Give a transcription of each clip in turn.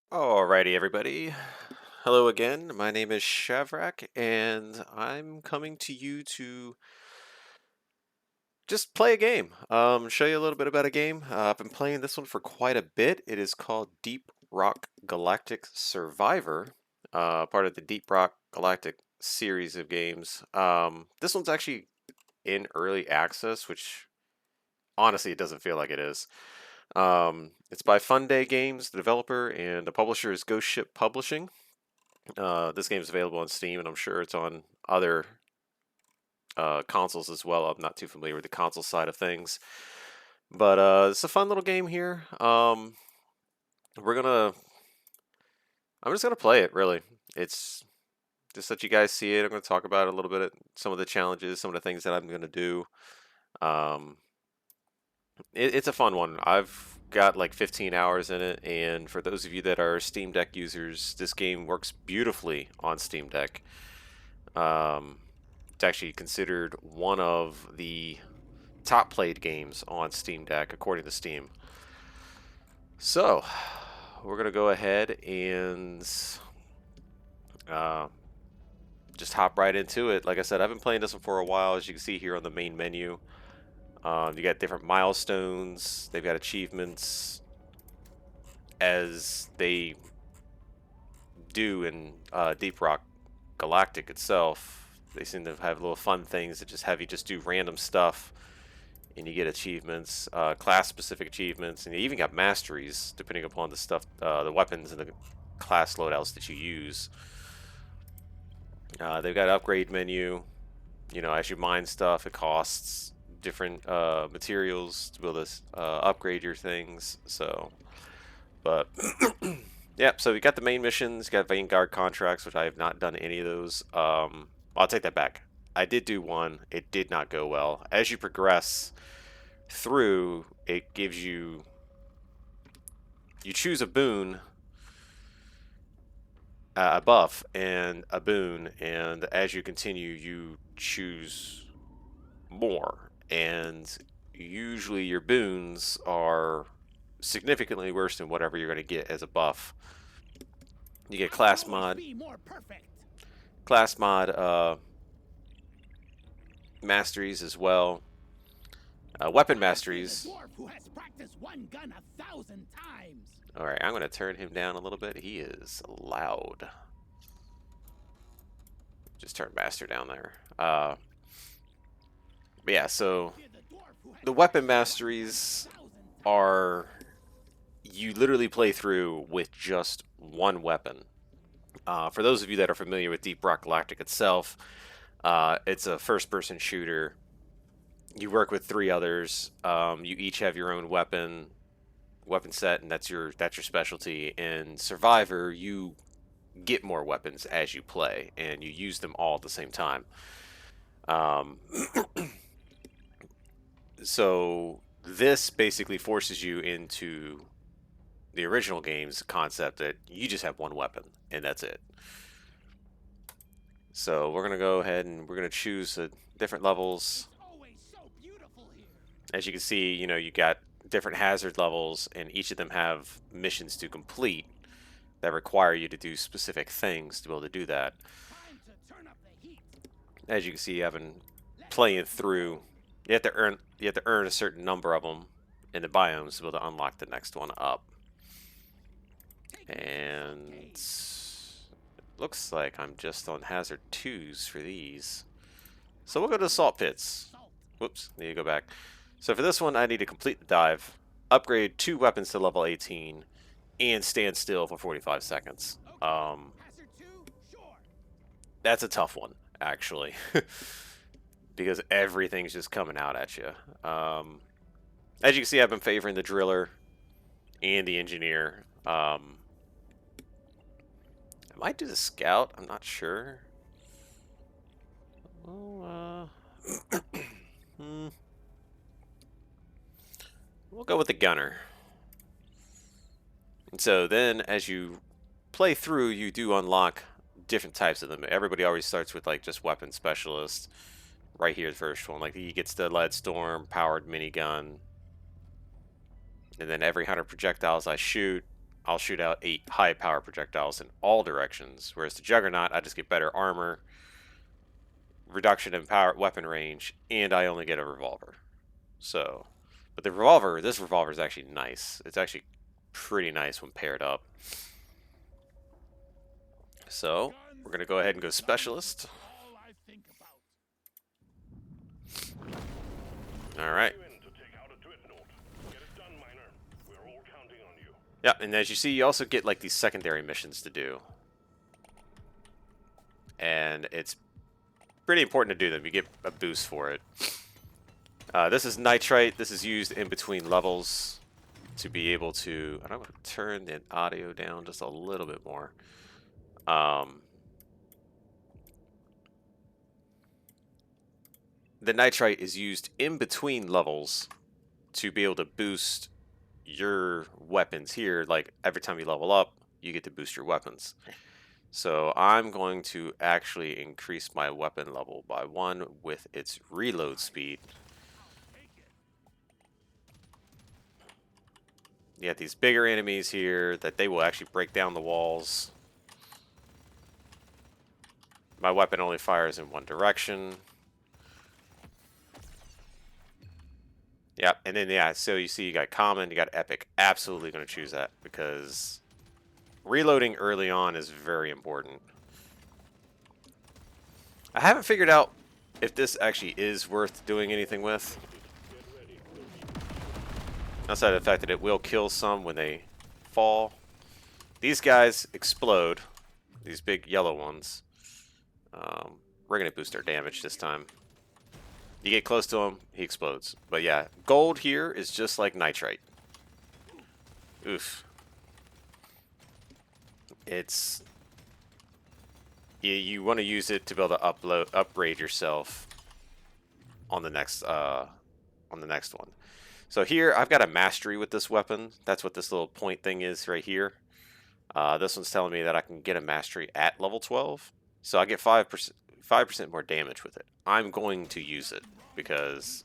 Alrighty, everybody. Hello again. My name is Shavrak, and I'm coming to you to just play a game. Show you a little bit about a game. I've been playing this one for quite a bit. It is called Deep Rock Galactic Survivor, part of the Deep Rock Galactic series of games. This one's actually in early access, which honestly it doesn't feel like it is. It's by Funday Games, the developer, and the publisher is Ghost Ship Publishing. This game is available on Steam, and I'm sure it's on other consoles as well. I'm not too familiar with the console side of things, but it's a fun little game here. We're gonna, I'm just gonna play it. Really, it's just that you guys see it. I'm gonna talk about it a little bit, some of the challenges, some of the things that I'm gonna do. Um, it's a fun one. I've got like 15 hours in it, and for those of you that are Steam Deck users, this game works beautifully on Steam Deck. Um, it's actually considered one of the top played games on Steam Deck according to Steam. So we're gonna go ahead and uh, just hop right into it. Like I said, I've been playing this one for a while. As you can see here on the main menu, you got different milestones. They've got achievements as they do in Deep Rock Galactic itself. They seem to have little fun things that just have you just do random stuff, and you get achievements, class-specific achievements, and you even got masteries depending upon the stuff, the weapons and the class loadouts that you use. They've got an upgrade menu. You know, as you mine stuff, it costs different materials to be able to upgrade your things. So, but yeah, so you got the main missions, you got Vanguard contracts, which I have not done any of those. I'll take that back. I did do one. It did not go well. As you progress through, it gives you choose a boon, a buff, and a boon, and as you continue, you choose more. And usually, your boons are significantly worse than whatever you're going to get as a buff. You get class mod masteries as well. Weapon masteries. Alright, I'm going to turn him down a little bit. He is loud. Just turn master down there. But yeah, so the weapon masteries are, you literally play through with just one weapon. For those of you that are familiar with Deep Rock Galactic itself, it's a first-person shooter. You work with three others. You each have your own weapon set, and that's your specialty. In Survivor, you get more weapons as you play, and you use them all at the same time. Um, so this basically forces you into the original game's concept that you just have one weapon, and that's it. So we're gonna go ahead and we're gonna choose different levels. As you can see, you know, you got different hazard levels, and each of them have missions to complete that require you to do specific things to be able to do that. As you can see, I've been playing through. You have to earn a certain number of them in the biomes to be able to unlock the next one up. And looks like I'm just on hazard 2s for these. So we'll go to the salt pits. Whoops, need to go back. So for this one, I need to complete the dive, upgrade 2 weapons to level 18, and stand still for 45 seconds. That's a tough one, actually, because everything's just coming out at you. As you can see, I've been favoring the driller and the engineer. I might do the scout. I'm not sure. Well, we'll go with the gunner. And so then, as you play through, you do unlock different types of them. Everybody always starts with like just weapon specialist. Right here, the first one, like he gets the lead storm powered minigun, and then every 100 projectiles I shoot, I'll shoot out 8 high power projectiles in all directions, whereas the Juggernaut, I just get better armor, reduction in power weapon range, and I only get a revolver. So, but the revolver, this revolver is actually nice. It's actually pretty nice when paired up. So, we're going to go ahead and go Specialist. Alright. Yeah, and as you see, you also get like these secondary missions to do. And it's pretty important to do them. You get a boost for it. This is nitrite. This is used in between levels to be able to... And I'm going to turn the audio down just a little bit more. The nitrite is used in between levels to be able to boost your weapons here. Like every time you level up, you get to boost your weapons. So I'm going to actually increase my weapon level by 1 with its reload speed. You have these bigger enemies here that they will actually break down the walls. My weapon only fires in one direction. Yep, and then yeah, so you see you got common, you got epic. Absolutely going to choose that because reloading early on is very important. I haven't figured out if this actually is worth doing anything with. Outside of the fact that it will kill some when they fall. These guys explode. These big yellow ones. We're going to boost our damage this time. You get close to him, he explodes. But yeah, gold here is just like nitrite. Oof. It's... You want to use it to be able to upgrade yourself on the next one. So here, I've got a mastery with this weapon. That's what this little point thing is right here. This one's telling me that I can get a mastery at level 12. So I get 5% more damage with it. I'm going to use it because...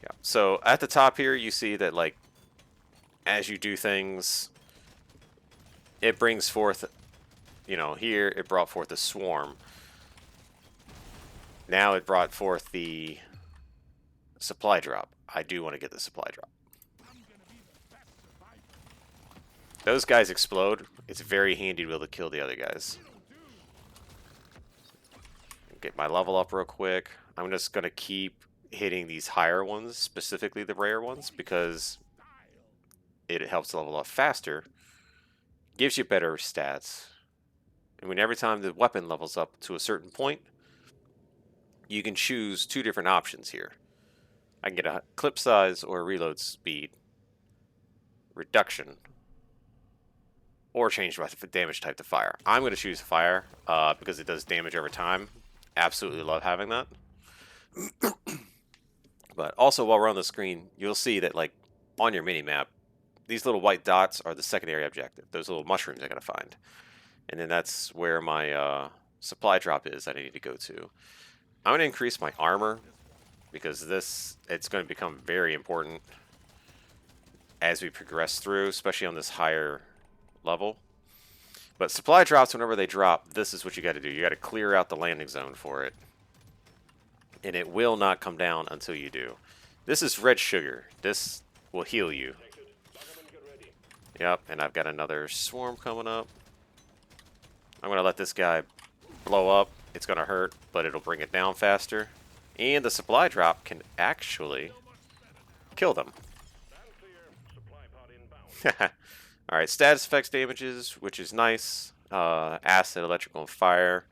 Yeah. So at the top here, you see that like, as you do things, it brings forth, you know, here it brought forth a swarm. Now it brought forth the supply drop. I do want to get the supply drop. Those guys explode. It's very handy to be able to kill the other guys. Get my level up real quick. I'm just going to keep hitting these higher ones, specifically the rare ones, because it helps level up faster. Gives you better stats. And when every time the weapon levels up to a certain point, you can choose 2 different options here. I can get a clip size or a reload speed reduction, or change my damage type to fire. I'm going to choose fire because it does damage over time. Absolutely love having that. But also while we're on the screen, you'll see that like on your mini-map, these little white dots are the secondary objective. Those little mushrooms I got to find. And then that's where my supply drop is that I need to go to. I'm going to increase my armor because it's going to become very important as we progress through, especially on this higher level. But supply drops, whenever they drop, this is what you got to do. You got to clear out the landing zone for it. And it will not come down until you do. This is red sugar. This will heal you. Yep, and I've got another swarm coming up. I'm going to let this guy blow up. It's going to hurt, but it'll bring it down faster. And the supply drop can actually kill them. Alright, status effects damages, which is nice. Acid, electrical, and fire.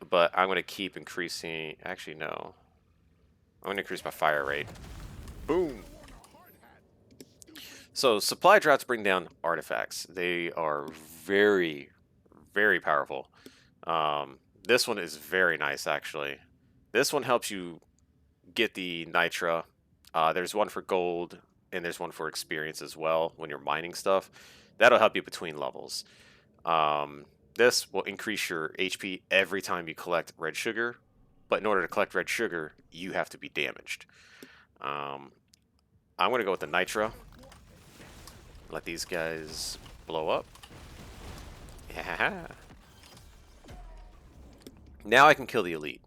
But I'm going to keep increasing... Actually, no. I'm going to increase my fire rate. Boom! So, supply drops bring down artifacts. They are very, very powerful. This one is very nice, actually. This one helps you get the nitra. There's one for gold, and there's one for experience as well when you're mining stuff. That'll help you between levels. This will increase your HP every time you collect red sugar, but in order to collect red sugar, you have to be damaged. I'm going to go with the Nitro. Let these guys blow up. Yeah. Now I can kill the elite.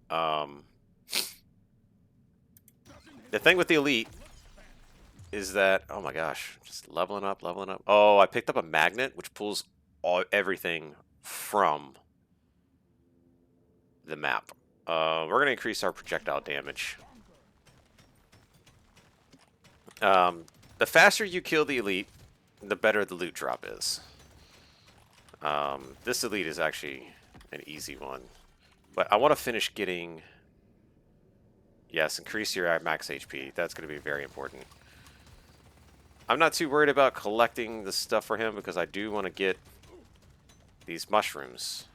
The thing with the elite is that, oh my gosh, just leveling up, leveling up. Oh, I picked up a magnet which pulls everything from the map. We're going to increase our projectile damage. The faster you kill the elite, the better the loot drop is. This elite is actually an easy one. But I want to finish getting... Yes, increase your max HP. That's going to be very important. I'm not too worried about collecting the stuff for him because I do want to get these mushrooms.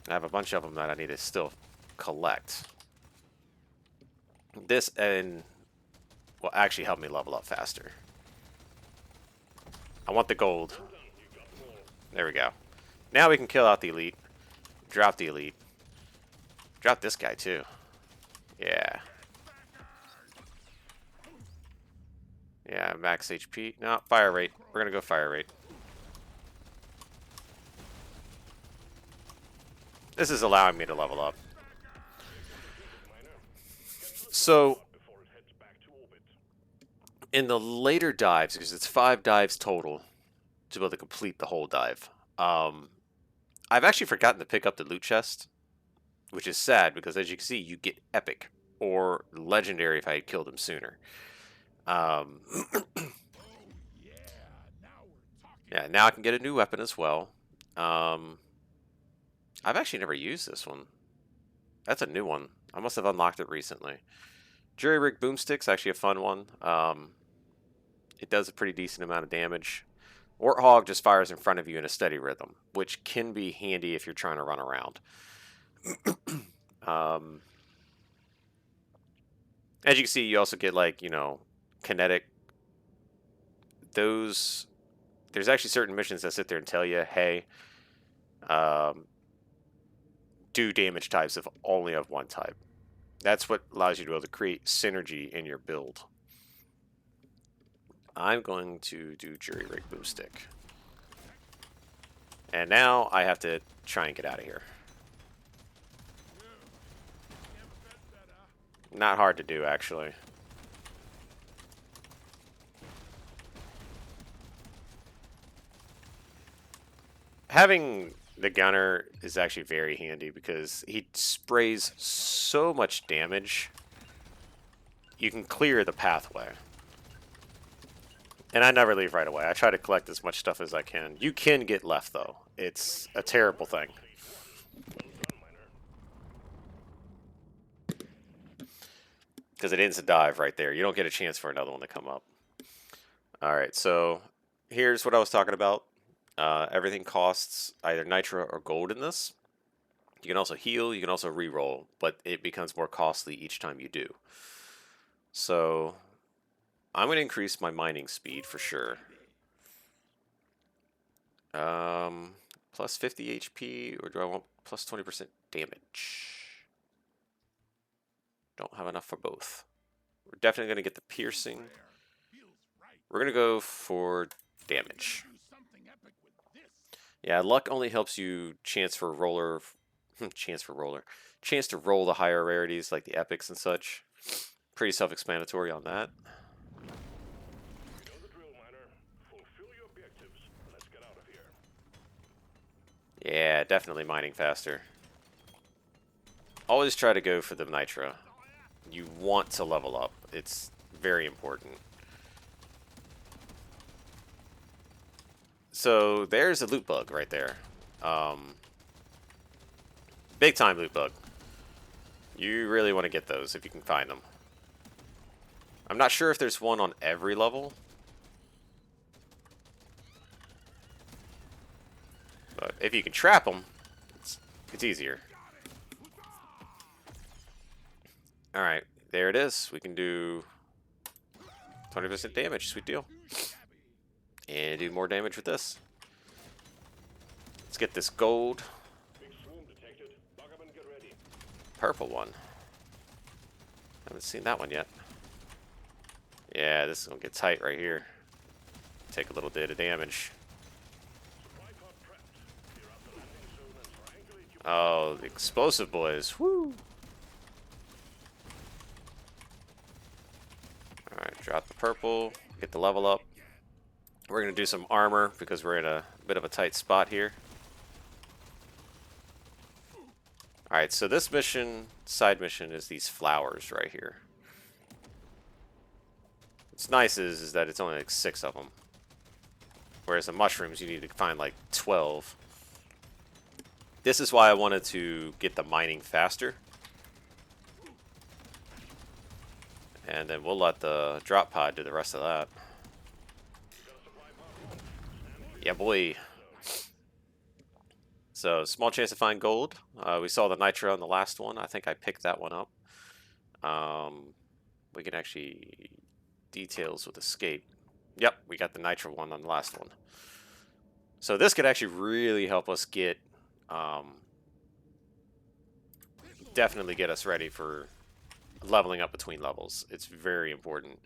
I have a bunch of them that I need to still collect. This and will actually help me level up faster. I want the gold. There we go. Now we can kill out the elite. Drop the elite. Drop this guy too. Yeah. Yeah, max HP. No, fire rate. We're gonna go fire rate. This is allowing me to level up. So, in the later dives, because it's 5 dives total to be able to complete the whole dive, I've actually forgotten to pick up the loot chest, which is sad because as you can see, you get epic or legendary if I had killed him sooner. Yeah, now I can get a new weapon as well. I've actually never used this one. That's a new one. I must have unlocked it recently. Jury rig boomstick's actually a fun one. It does a pretty decent amount of damage. Warthog just fires in front of you in a steady rhythm, which can be handy if you're trying to run around. As you can see, you also get, like, you know, kinetic. There's actually certain missions that sit there and tell you, hey, do damage types of only of one type. That's what allows you to be able to create synergy in your build. I'm going to do Jury Rig Boomstick. And now I have to try and get out of here. Not hard to do, actually. Having the gunner is actually very handy because he sprays so much damage. You can clear the pathway. And I never leave right away. I try to collect as much stuff as I can. You can get left, though. It's a terrible thing. Because it ends a dive right there. You don't get a chance for another one to come up. Alright, so here's what I was talking about. Everything costs either nitro or gold in this. You can also heal, you can also reroll, but it becomes more costly each time you do. So I'm going to increase my mining speed for sure. Plus 50 HP, or do I want plus 20% damage? Don't have enough for both. We're definitely going to get the piercing. We're going to go for damage. Yeah, luck only helps you chance to roll the higher rarities like the epics and such. Pretty self-explanatory on that. Yeah, definitely mining faster. Always try to go for the nitro. You want to level up. It's very important. So there's a loot bug right there. Big time loot bug. You really want to get those if you can find them. I'm not sure if there's one on every level. But if you can trap them, it's easier. Alright, there it is. We can do 20% damage. Sweet deal. And do more damage with this. Let's get this gold. Purple one. Haven't seen that one yet. Yeah, this is gonna get tight right here. Take a little bit of damage. Oh, the explosive boys. Woo! Alright, drop the purple. Get the level up. We're going to do some armor because we're in a bit of a tight spot here. Alright, so this mission, side mission, is these flowers right here. What's nice is that it's only like 6 of them. Whereas the mushrooms, you need to find like 12. This is why I wanted to get the mining faster. And then we'll let the drop pod do the rest of that. Yeah, boy. So, small chance to find gold. We saw the nitro on the last one. I think I picked that one up. We can actually... Details with escape. Yep, we got the nitro one on the last one. So this could actually really help us get... definitely get us ready for leveling up between levels. It's very important.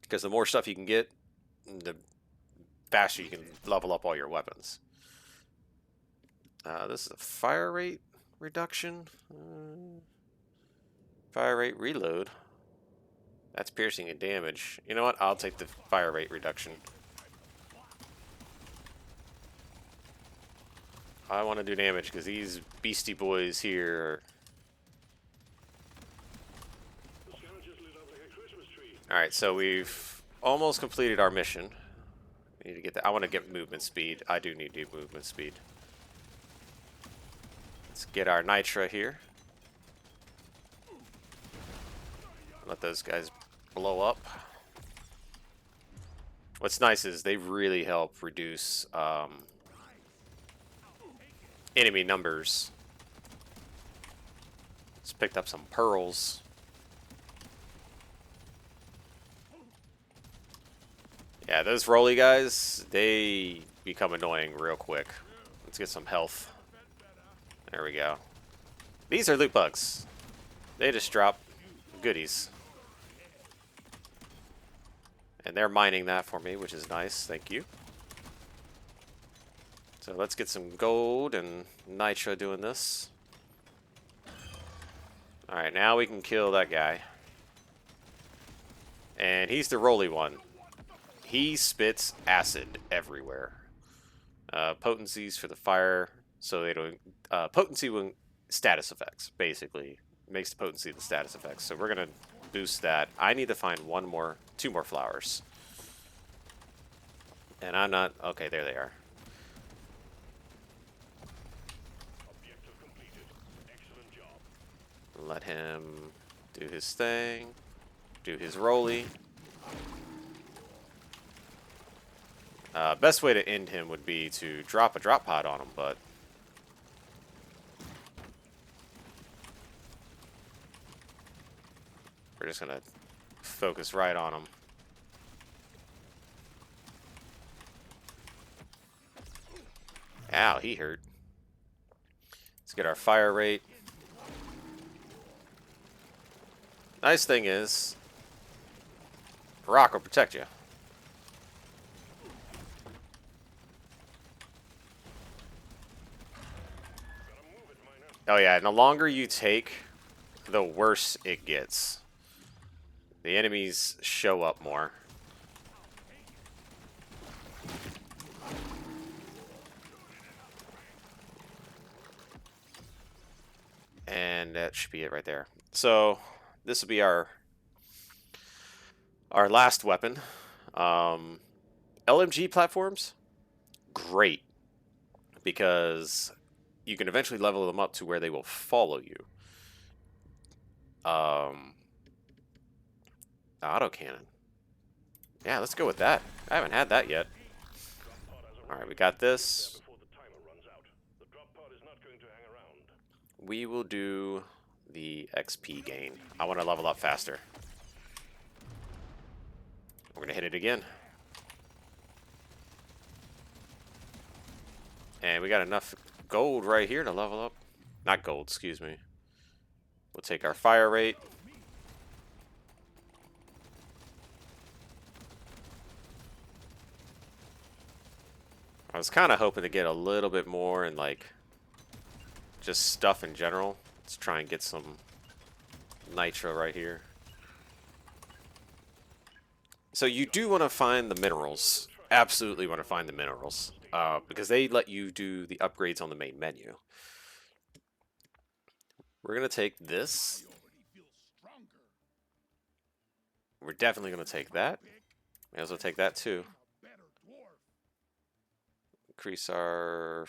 Because the more stuff you can get, the faster you can level up all your weapons. This is a fire rate reduction. Fire rate reload. That's piercing and damage. You know what? I'll take the fire rate reduction. I want to do damage because these beastie boys here are... Alright, so we've almost completed our mission. We need to get that. I want to get movement speed. I do need movement speed. Let's get our nitra here. Let those guys blow up. What's nice is they really help reduce enemy numbers. Just picked up some pearls. Yeah, those rolly guys, they become annoying real quick. Let's get some health. There we go. These are loot bugs. They just drop goodies. And they're mining that for me, which is nice. Thank you. So let's get some gold and nitro doing this. Alright, now we can kill that guy. And he's the roly one. He spits acid everywhere. Potencies for the fire, so they don't... potency when status effects, basically. Makes the potency the status effects. So we're going to boost that. I need to find two more flowers. And I'm not... Okay, there they are. Let him do his thing. Do his rolly. Best way to end him would be to drop a drop pod on him, but... We're just going to focus right on him. Ow, he hurt. Let's get our fire rate. Nice thing is, rock will protect you. Oh yeah, and the longer you take, the worse it gets. The enemies show up more. And that should be it right there. So this will be our last weapon. LMG platforms, great, because you can eventually level them up to where they will follow you. Autocannon. Yeah, let's go with that. I haven't had that yet. Alright, we got this. We will do the XP gain. I want to level up faster. We're going to hit it again. And we got enough gold right here to level up. Not gold, excuse me. We'll take our fire rate. was kind of hoping to get a little bit more and like just stuff in general. Let's try and get some nitro right here. So you do want to find the minerals. Absolutely want to find the minerals. Because they let you do the upgrades on the main menu. We're going to take this. We're definitely going to take that. May as well take that too. Increase our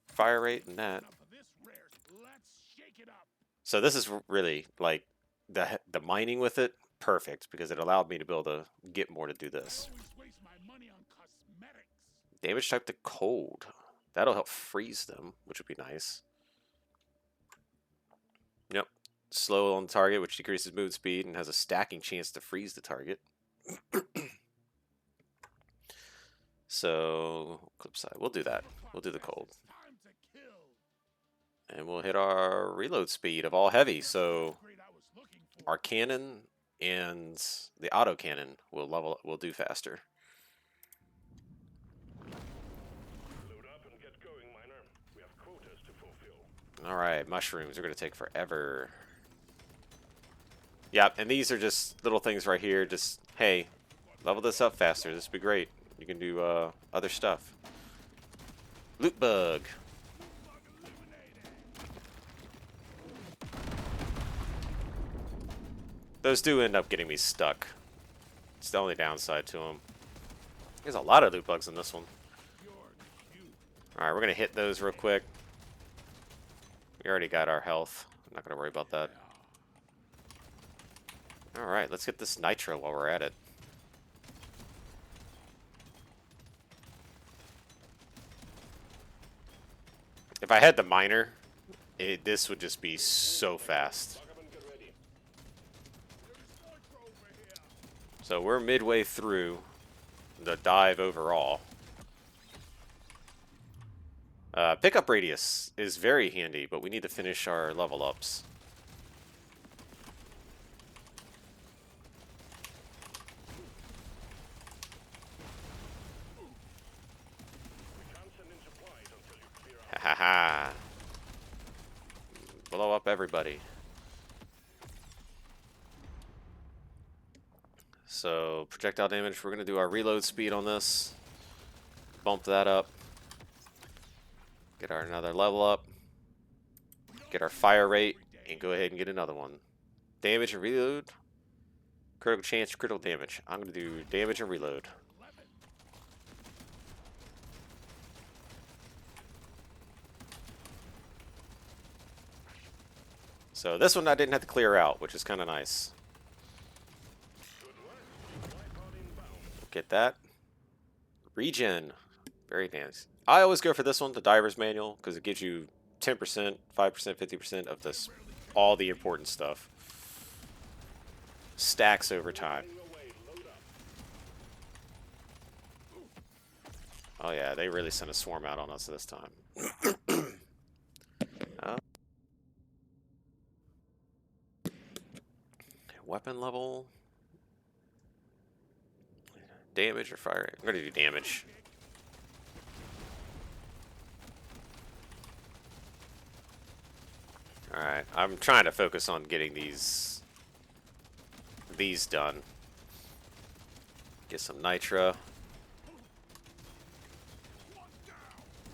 fire rate and that. So this is really like the mining with it, perfect, because it allowed me to be able to get more to do this. Damage type to cold. That'll help freeze them, which would be nice. Yep. Slow on target, which decreases movement speed and has a stacking chance to freeze the target. So, clip side. We'll do that. We'll do the cold. And we'll hit our reload speed of all heavy. So, our cannon and the auto cannon will do faster. Alright, mushrooms are going to take forever. Yep, and these are just little things right here. Just, hey, level this up faster. This would be great. You can do other stuff. Loot bug. Those do end up getting me stuck. It's the only downside to them. There's a lot of loot bugs in this one. Alright, we're going to hit those real quick. We already got our health. I'm not going to worry about that. Alright, let's get this nitro while we're at it. If I had the miner, this would just be so fast. So we're midway through the dive overall. Pickup radius is very handy, but we need to finish our level ups. Ha ha ha. Blow up everybody. So, projectile damage, we're going to do our reload speed on this. Bump that up. Get our another level up. Get our fire rate, and go ahead and get another one. Damage and reload. Critical chance, critical damage. I'm going to do damage and reload. So this one I didn't have to clear out, which is kind of nice. Get that. Regen. Very nice. I always go for this one, the Diver's Manual, because it gives you 10%, 5%, 50% of this, all the important stuff. Stacks over time. Oh yeah, they really sent a swarm out on us this time. Weapon level. Damage or fire? I'm going to do damage. Alright, I'm trying to focus on getting these done. Get some nitra.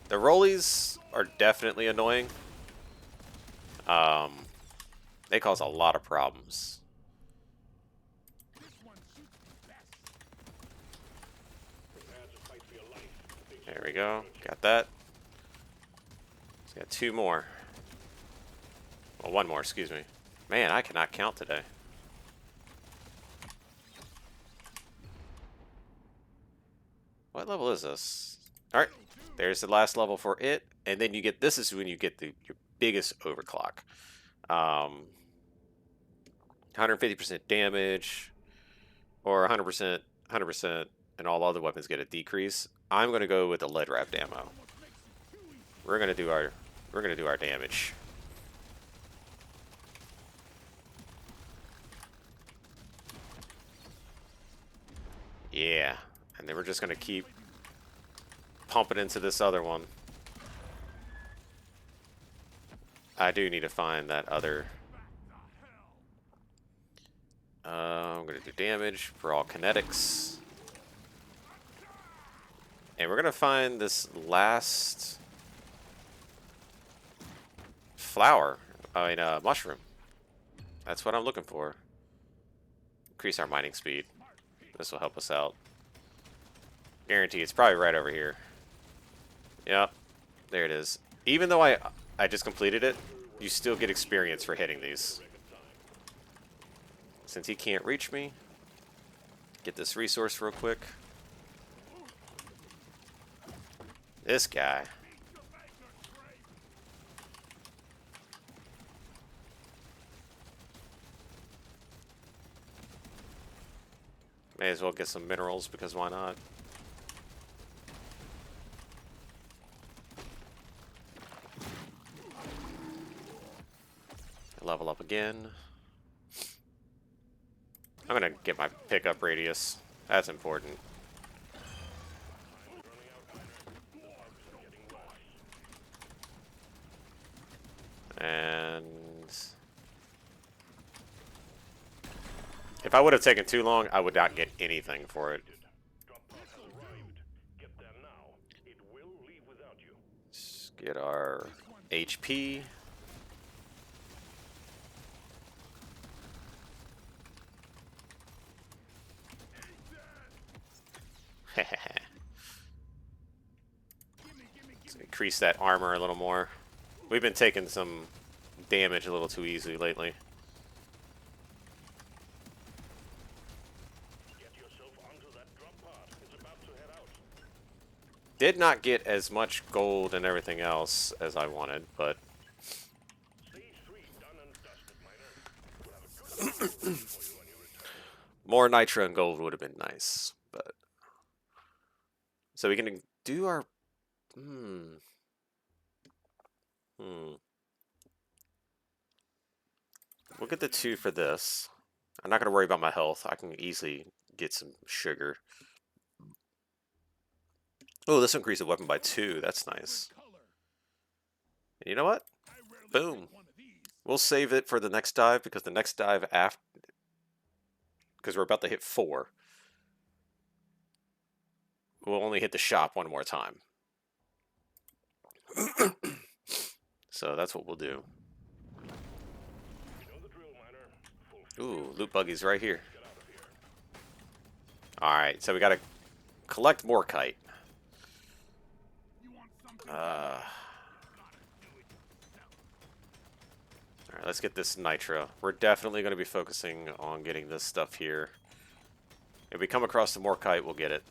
The rollies are definitely annoying. They cause a lot of problems. There we go. Got that. Just got two more. Well, one more, excuse me. Man, I cannot count today. What level is this? Alright, there's the last level for it. And then you get, this is when you get your biggest overclock. 150% damage, or 100%, and all other weapons get a decrease. I'm going to go with the lead wrapped ammo. We're going to do our damage. Yeah, and then we're just going to keep pump it into this other one. I do need to find that other. I'm going to do damage for all kinetics. And we're going to find this last flower. I mean, mushroom. That's what I'm looking for. Increase our mining speed. This will help us out. Guarantee it's probably right over here. Yep. There it is. Even though I just completed it, you still get experience for hitting these. Since he can't reach me, get this resource real quick. This guy. May as well get some minerals, because why not? Level up again. I'm gonna get my pickup radius. That's important. And if I would have taken too long, I would not get anything for it. Let's get our HP. Let's increase that armor a little more. We've been taking some damage a little too easily lately. Did not get as much gold and everything else as I wanted, but more nitro and gold would have been nice. But so we can do our We'll get the 2 for this. I'm not going to worry about my health. I can easily get some sugar. Oh, this increases the weapon by 2. That's nice. And you know what? Boom. We'll save it for the next dive, because the next dive after... Because we're about to hit 4. We'll only hit the shop one more time. So that's what we'll do. Ooh, loot buggies right here. Alright, so we gotta collect more kite. Alright, let's get this nitro. We're definitely going to be focusing on getting this stuff here. If we come across some more kite, we'll get it.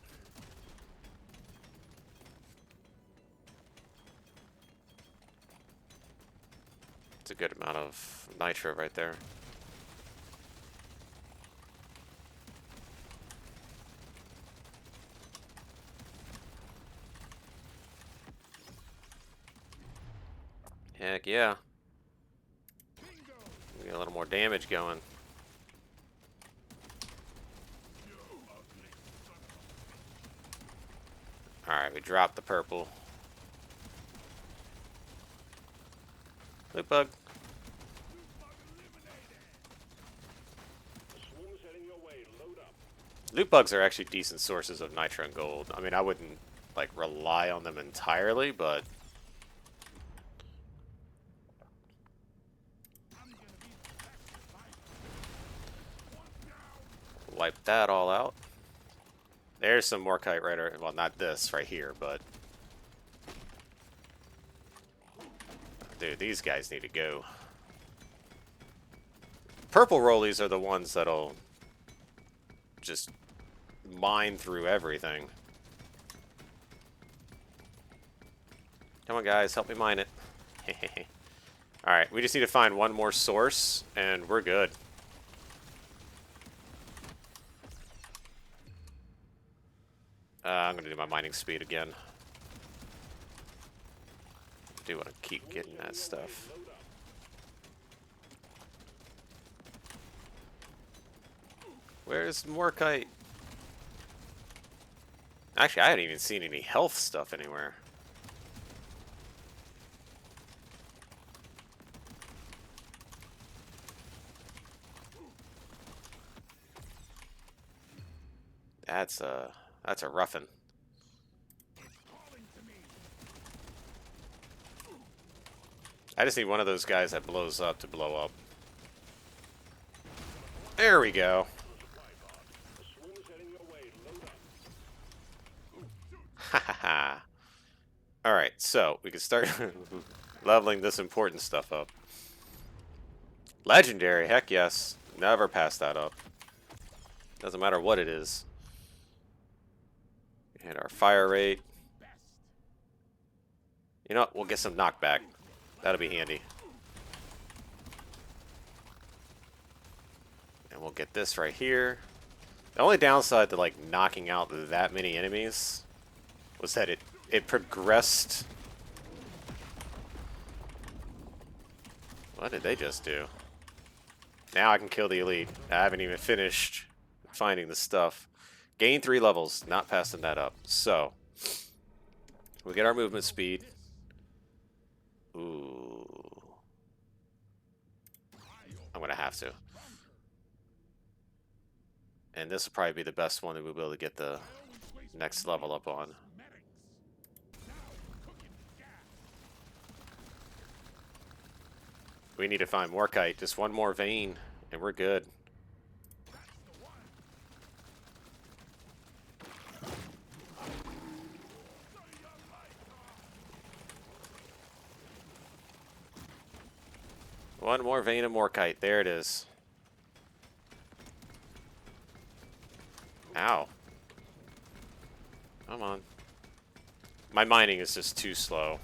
It's a good amount of nitro right there. Heck yeah. Get a little more damage going. Alright, we dropped the purple. Loot bug. Loot bugs are actually decent sources of nitro and gold. I mean, I wouldn't like rely on them entirely, but wipe that all out. There's some more kite rider. Well, not this right here, but dude, these guys need to go. Purple rollies are the ones that'll just mine through everything. Come on, guys, help me mine it. Alright, we just need to find one more source, and we're good. I'm going to do my mining speed again. Do want to keep getting that stuff. Where's Morkite? Actually, I hadn't even seen any health stuff anywhere. That's a roughin'. I just need one of those guys that blows up to blow up. There we go. Ha ha ha. Alright, so we can start leveling this important stuff up. Legendary, heck yes. Never pass that up. Doesn't matter what it is. Hit our fire rate. You know what? We'll get some knockback. That'll be handy. And we'll get this right here. The only downside to like knocking out that many enemies was that it progressed. What did they just do? Now I can kill the elite. I haven't even finished finding the stuff. Gain 3 levels, not passing that up. So, we get our movement speed. Ooh. I'm going to have to. And this will probably be the best one that we'll be able to get the next level up on. We need to find more kite. Just one more vein, and we're good. One more vein of more kite. There it is. Ow. Come on. My mining is just too slow.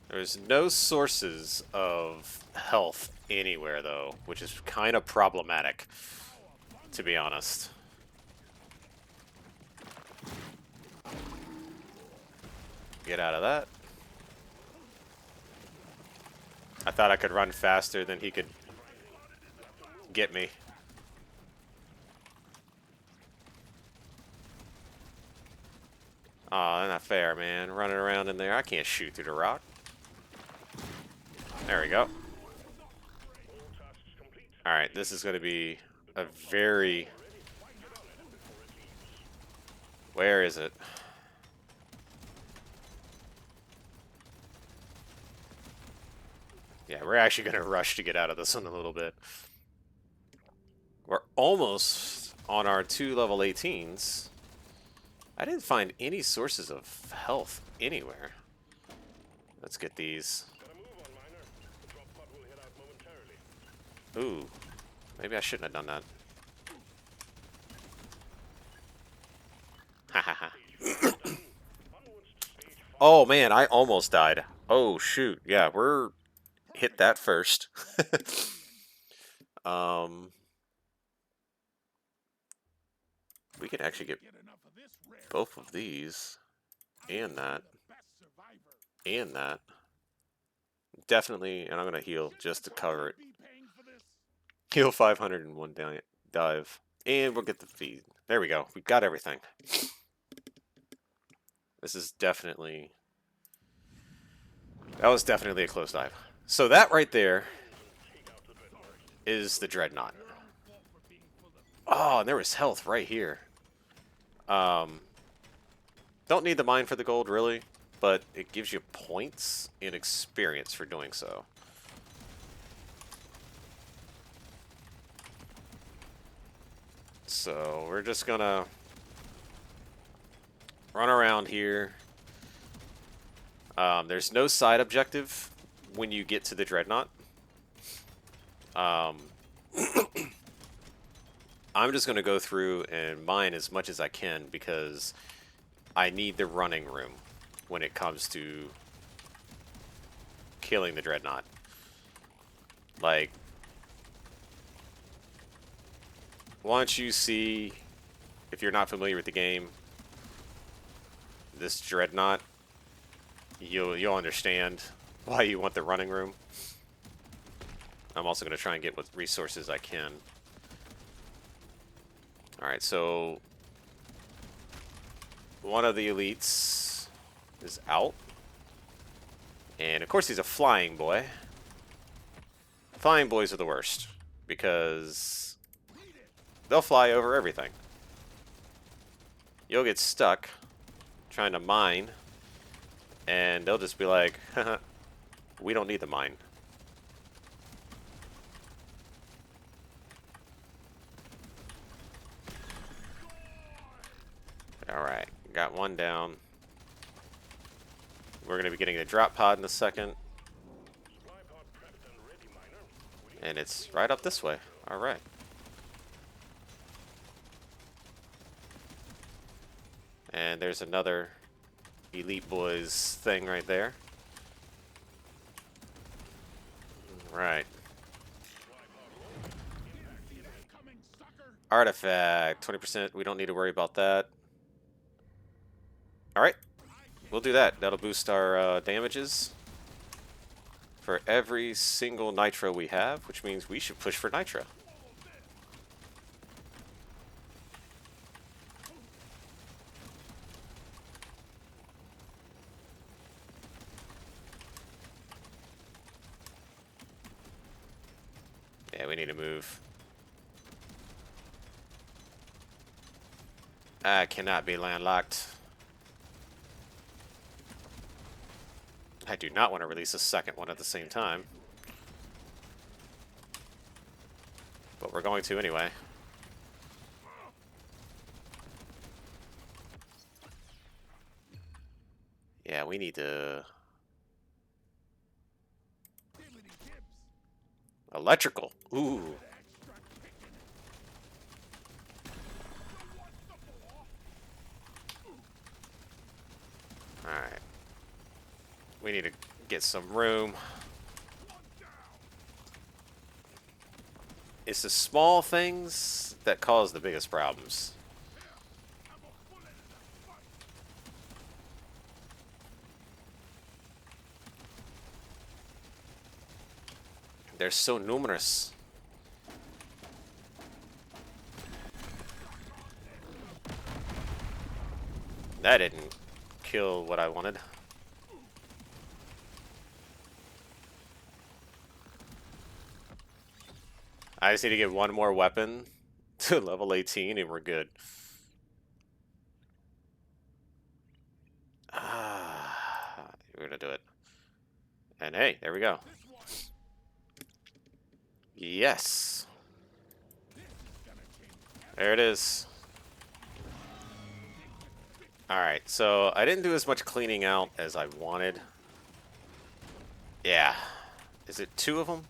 There's no sources of health anywhere, though, which is kind of problematic, to be honest. Get out of that. I thought I could run faster than he could get me. Aw, that's not fair, man. Running around in there. I can't shoot through the rock. There we go. Alright, this is going to be a very... Where is it? Yeah, we're actually going to rush to get out of this one a little bit. We're almost on our 2 level 18s. I didn't find any sources of health anywhere. Let's get these. Ooh, maybe I shouldn't have done that. Ha ha ha. Oh man, I almost died. Oh shoot, yeah, we're hit that first. We can actually get both of these and that and that. Definitely, and I'm gonna heal just to cover it. Heal 501 dive. And we'll get the feed. There we go. We've got everything. This is definitely... That was definitely a close dive. So that right there is the Dreadnought. Oh, and there was health right here. Don't need the mine for the gold, really. But it gives you points and experience for doing so. So we're just gonna run around here. There's no side objective when you get to the Dreadnought. I'm just gonna go through and mine as much as I can because I need the running room when it comes to killing the Dreadnought. Like, once you see, if you're not familiar with the game, this Dreadnought, you'll understand why you want the running room. I'm also going to try and get what resources I can. Alright, so one of the elites is out. And of course he's a flying boy. Flying boys are the worst because they'll fly over everything. You'll get stuck trying to mine, and they'll just be like, haha, we don't need the mine. Alright, got one down. We're going to be getting a drop pod in a second. And it's right up this way. Alright. And there's another Elite Boys thing right there. Right. Artifact, 20%. We don't need to worry about that. Alright. We'll do that. That'll boost our damages for every single nitro we have, which means we should push for nitro. Yeah, we need to move. I cannot be landlocked. I do not want to release a second one at the same time. But we're going to anyway. Yeah, we need to... Electrical. Ooh. Alright. We need to get some room. It's the small things that cause the biggest problems. They're so numerous. That didn't kill what I wanted. I just need to get one more weapon to level 18 and we're good. We're gonna do it. And hey, there we go. Yes. There it is. Alright, so I didn't do as much cleaning out as I wanted. Yeah. Is it two of them?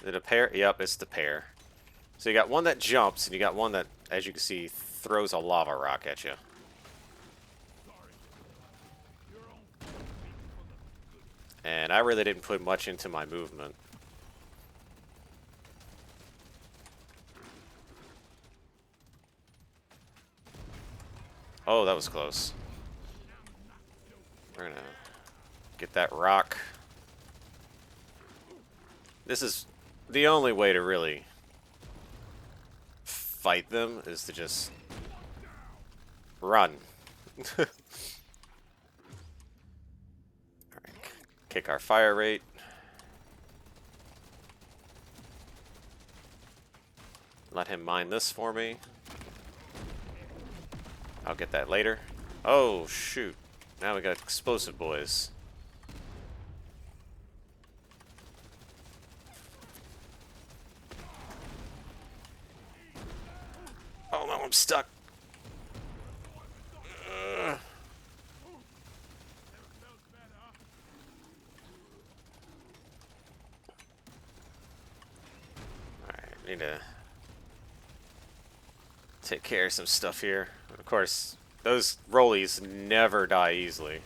Is it a pair? Yep, it's the pair. So you got one that jumps, and you got one that, as you can see, throws a lava rock at you. And I really didn't put much into my movement. Oh, that was close. We're gonna get that rock. This is the only way to really fight them, is to just run. Alright, kick our fire rate. Let him mine this for me. I'll get that later. Oh, shoot. Now we got explosive boys. Oh no, I'm stuck. Alright, need to take care of some stuff here. Of course, those rollies never die easily.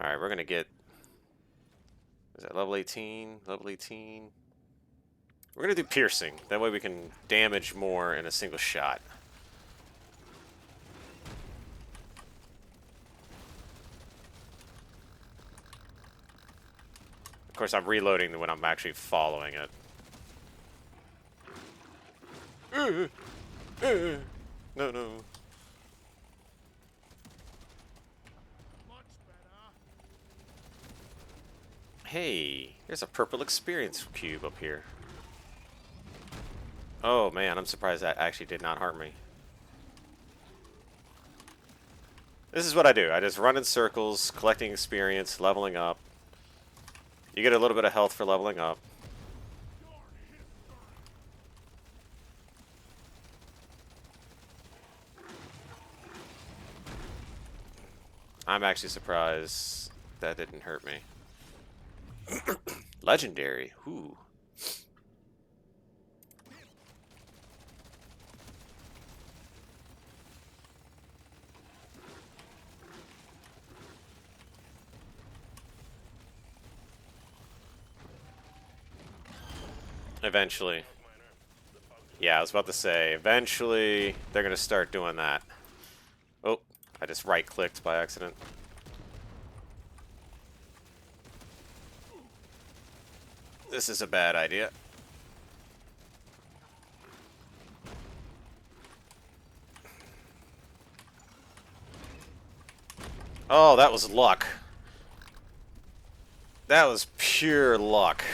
Alright, we're gonna get... Is that level 18? Level 18? We're gonna do piercing. That way we can damage more in a single shot. Of course, I'm reloading when I'm actually following it. No, no. Hey, there's a purple experience cube up here. Oh man, I'm surprised that actually did not harm me. This is what I do. I just run in circles, collecting experience, leveling up. You get a little bit of health for leveling up. I'm actually surprised that didn't hurt me. Legendary. Ooh. Eventually. Yeah, I was about to say, eventually they're going to start doing that. Oh, I just right-clicked by accident. This is a bad idea. Oh, that was luck. That was pure luck.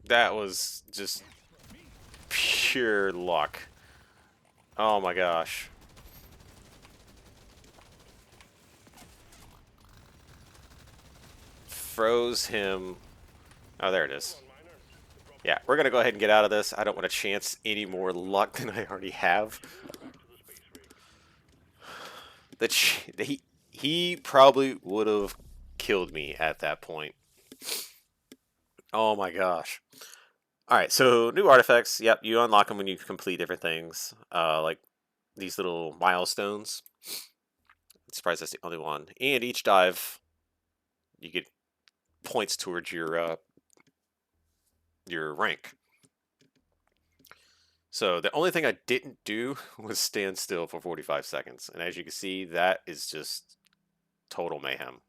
That was just pure luck. Oh my gosh. Froze him. Oh, there it is. Yeah, we're going to go ahead and get out of this. I don't want to chance any more luck than I already have. He probably would have killed me at that point. Oh my gosh. Alright, so new artifacts. Yep, you unlock them when you complete different things. Like these little milestones. I'm surprised that's the only one. And each dive, you get points towards your rank. So the only thing I didn't do was stand still for 45 seconds. And as you can see, that is just total mayhem.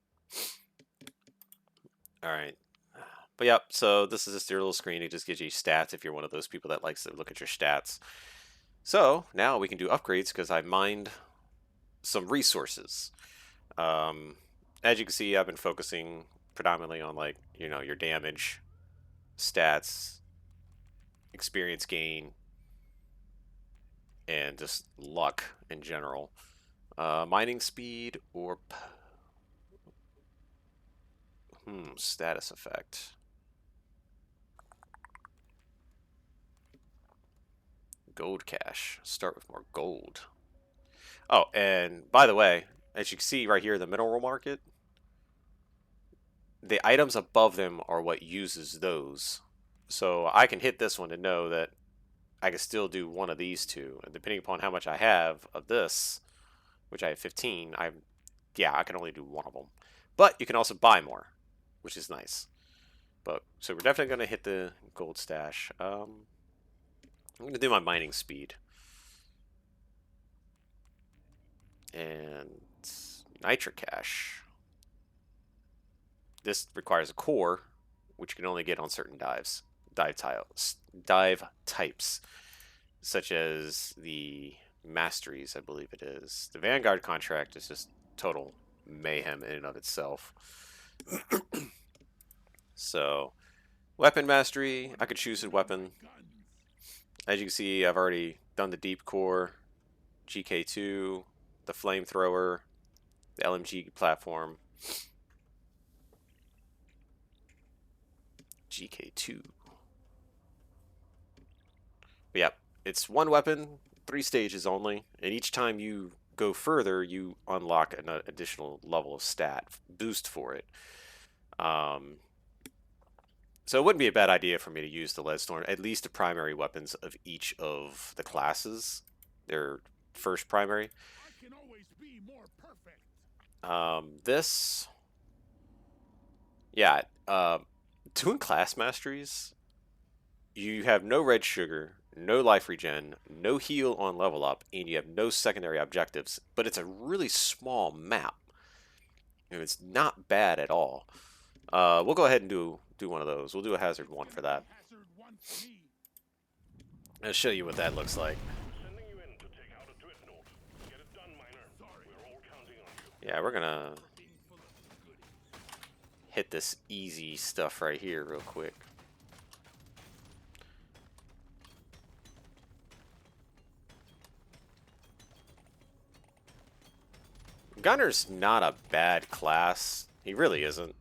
Alright. But yep, so this is just your little screen. It just gives you stats if you're one of those people that likes to look at your stats. So now we can do upgrades because I mined some resources. As you can see, I've been focusing predominantly on like, your damage, stats, experience gain, and just luck in general. Mining speed or status effect. Gold cache. Start with more gold. Oh, and by the way, as you can see right here in the mineral market, the items above them are what uses those. So I can hit this one to know that I can still do one of these two. And depending upon how much I have of this, which I have 15, I can only do one of them. But you can also buy more, which is nice. But so we're definitely going to hit the gold stash. I'm going to do my mining speed. And nitro cache. This requires a core, which you can only get on certain dive types, such as the masteries, I believe it is. The Vanguard contract is just total mayhem in and of itself. So, weapon mastery, I could choose a weapon. As you can see, I've already done the deep core, GK2, the flamethrower, the LMG platform, GK2. But yeah, it's one weapon, 3 stages only, and each time you go further, you unlock an additional level of stat boost for it. So it wouldn't be a bad idea for me to use the Leadstorm, at least the primary weapons of each of the classes. Their first primary. I can always be more perfect. This, yeah, doing class masteries you have no red sugar, no life regen, no heal on level up, and you have no secondary objectives. But it's a really small map, and it's not bad at all. We'll go ahead and do one of those. We'll do a hazard one for that. Hazard one for me. I'll show you what that looks like. Sending you in to take out a dreadnought. Get it done, Miner. Sorry. We're all counting on you. Yeah, we're gonna Being full of goodies. hit this easy stuff right here real quick. Gunner's not a bad class. He really isn't.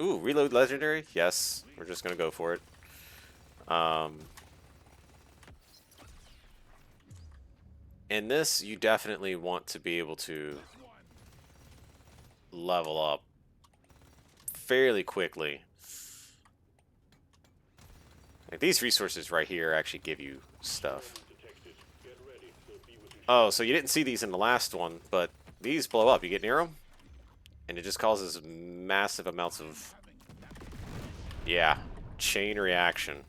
Ooh, reload legendary? Yes, we're just gonna go for it. In this, you definitely want to be able to level up fairly quickly. Like these resources right here actually give you stuff. Oh, so you didn't see these in the last one, but these blow up. You get near them, and it just causes massive amounts of, yeah, chain reaction.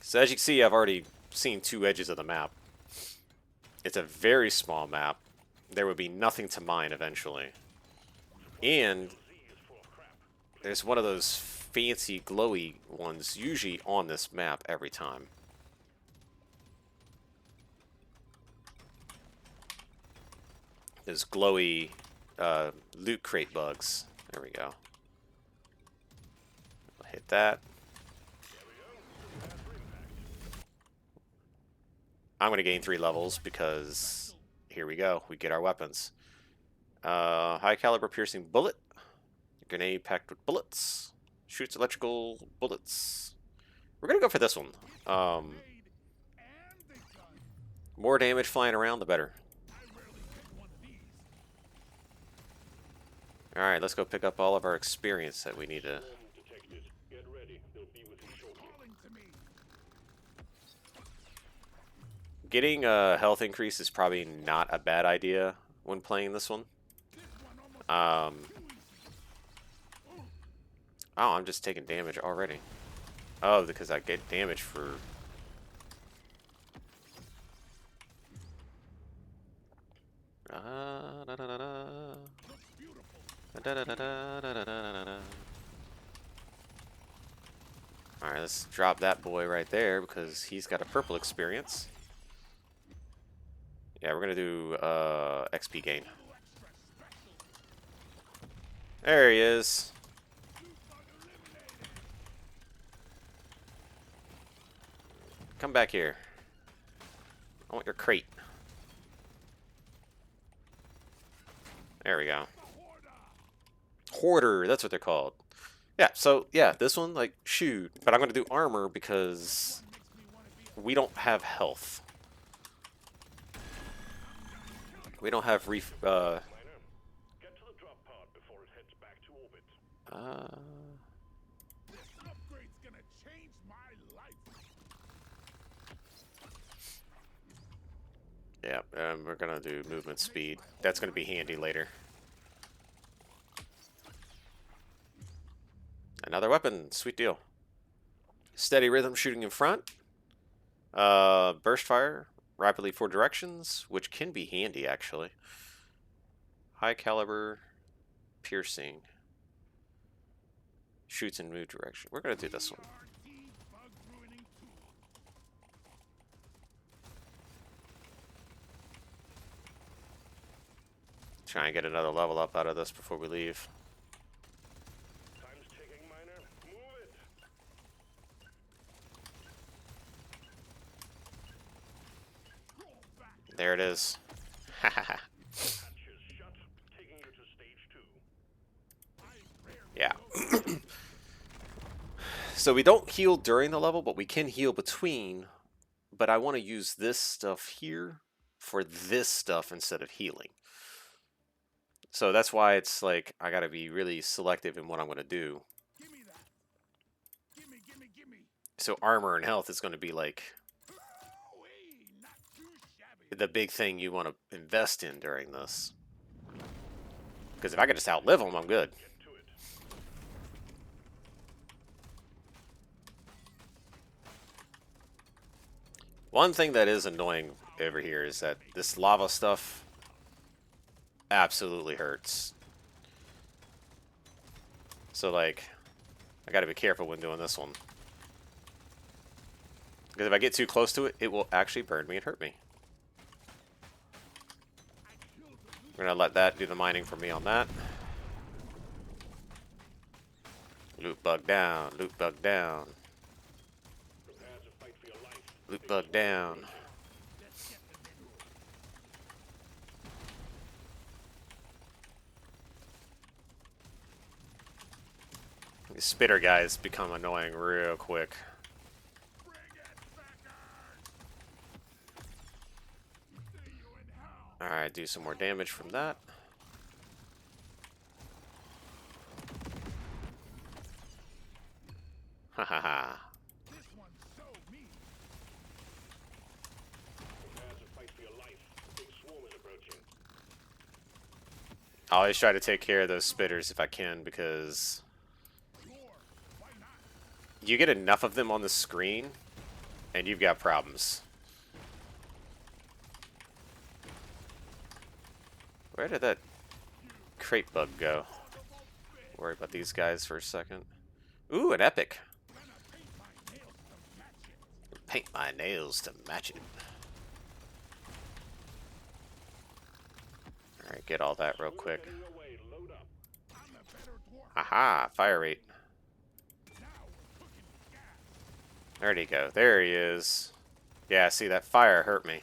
So as you can see, I've already seen two edges of the map. It's a very small map. There would be nothing to mine eventually. And there's one of those fancy glowy ones usually on this map every time. Those glowy loot crate bugs. There we go. I'll hit that. I'm going to gain 3 levels because here we go. We get our weapons. High caliber piercing bullet. Grenade packed with bullets. Shoots electrical bullets. We're going to go for this one. More damage flying around, the better. Alright, let's go pick up all of our experience that we need to... Getting a health increase is probably not a bad idea when playing this one. Oh, I'm just taking damage already. Oh, because I get damage for... Alright, let's drop that boy right there because he's got a purple experience. Yeah, we're gonna do XP gain. There he is. Come back here. I want your crate. There we go. Hoarder, that's what they're called. Yeah, so yeah, this one, like, shoot. But I'm gonna do armor because we don't have health. We don't have Get to the drop pod before it heads back to orbit. This upgrade's gonna change my life. Yeah, we're gonna do movement speed. That's gonna be handy later. Another weapon, sweet deal. Steady rhythm shooting in front. Burst fire. Rapidly 4 directions, which can be handy actually. High caliber piercing. Shoots in move direction. We're gonna do this one. Try and get another level up out of this before we leave. Time's ticking, Miner. Move it. There it is. Yeah. So we don't heal during the level, but we can heal between. But I want to use this stuff here for this stuff instead of healing. So that's why it's like I gotta be really selective in what I'm gonna do. Give me that. Give me. So armor and health is gonna be like Not too shabby. the big thing you want to invest in during this. Because if I can just outlive them, I'm good. One thing that is annoying over here is that this lava stuff absolutely hurts. So, like, I gotta be careful when doing this one. Because if I get too close to it, it will actually burn me and hurt me. We're gonna let that do the mining for me on that. Loot bug down, loot bug down. Prepare to fight for your life. Loot bug down. These spitter guys become annoying real quick. Bring it, Beckers! See you in hell! Alright, do some more damage from that. Ha ha ha. This one's so mean. Prepare to fight for your life. A big swarm is approaching. I always try to take care of those spitters if I can, because Sure, why not? you get enough of them on the screen and you've got problems. Where did that crate bug go? Worry about these guys for a second. Ooh, an epic. Paint my nails to match it. Alright, get all that real quick. Heading your way. Load up. I'm the better dwarf. Aha, fire rate. Now we're cooking with gas. Where'd he go? There he is. Yeah, see, that fire hurt me.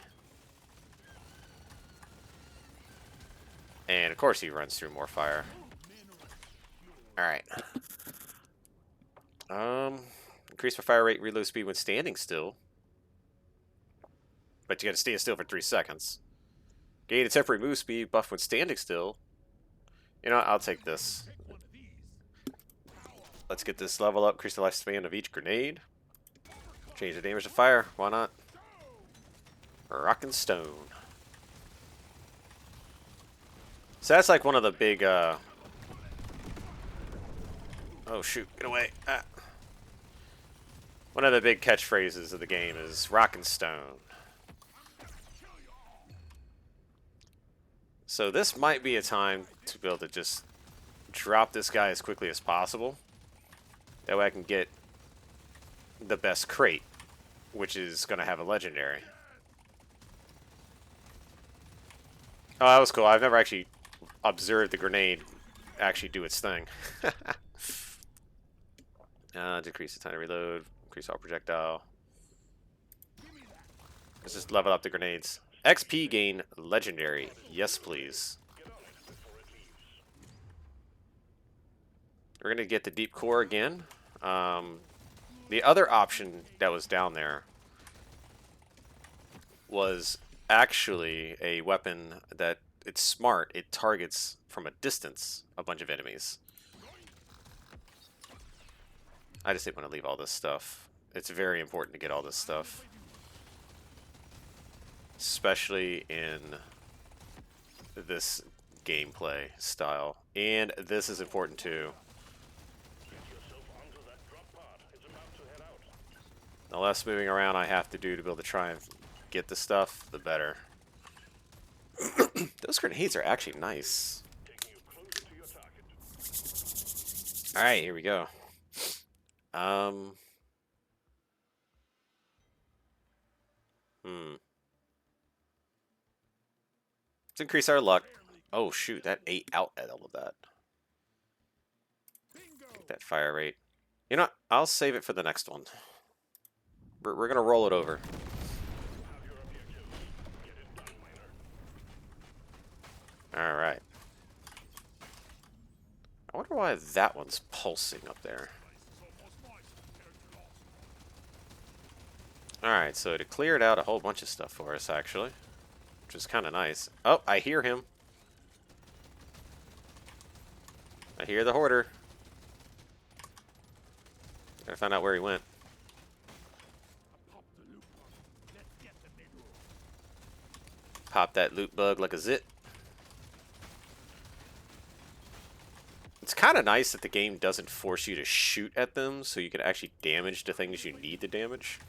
And of course he runs through more fire. Alright. Increase my fire rate, reload speed when standing still. But you gotta stand still for 3 seconds. Gain a temporary move speed, buff when standing still. You know what? I'll take this. Pick one of these. Let's get this level up, increase the lifespan of each grenade. Change the damage to fire, why not? Rock and stone. So that's like one of the big, oh shoot, get away. Ah. One of the big catchphrases of the game is rock and stone. So this might be a time to be able to just drop this guy as quickly as possible. That way I can get the best crate, which is going to have a legendary. Oh, that was cool. I've never actually observed the grenade actually do its thing. Decrease the time to reload, increase all projectile. Let's just level up the grenades. XP gain legendary. Yes, please. We're going to get the deep core again. The other option that was down there was actually a weapon that it's smart. It targets from a distance a bunch of enemies. I just didn't want to leave all this stuff. It's very important to get all this stuff. Especially in this gameplay style. And this is important too. The less moving around I have to do to be able to try and get the stuff, the better. Those grenades are actually nice. Alright, here we go. Let's increase our luck. Oh shoot, that ate out at all of that. Get that fire rate. You know what? I'll save it for the next one. We're gonna roll it over. Alright. I wonder why that one's pulsing up there. Alright, so it cleared out a whole bunch of stuff for us, actually. Which is kind of nice. Oh, I hear him. I hear the hoarder. Gotta find out where he went. Pop that loot bug like a zit. It's kind of nice that the game doesn't force you to shoot at them, so you can actually damage the things you need to damage.